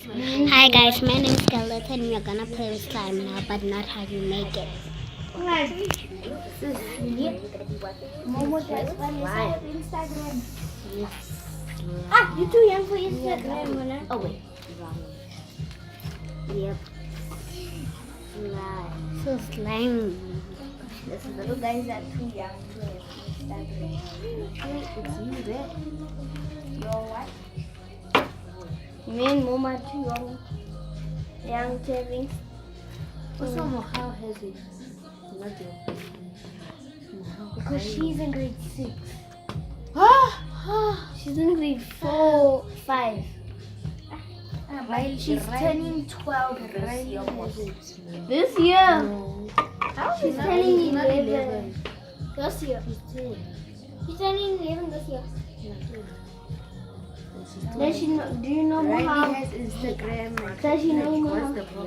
Hi guys, my name is Skeleton. We are gonna play with slime now, but not how you make it. Momo does have Instagram. Ah, you're too young for Instagram, Mona. Oh wait, wrong. Yep. Slime. So slime. This little guys are too young to have Instagram. Wait, it's you there. You're what? Me and Mom are too young to have Instagram. Also, how has it? Not Because she's in grade 6. Ah! She's in grade 4, 5. But she's turning 12 this year. This year? No. She's turning 11. This year. She's 10. She's turning 11 this year. She's 10. Does she know, do you know Riley how? has Instagram. Does she know What's how? the problem?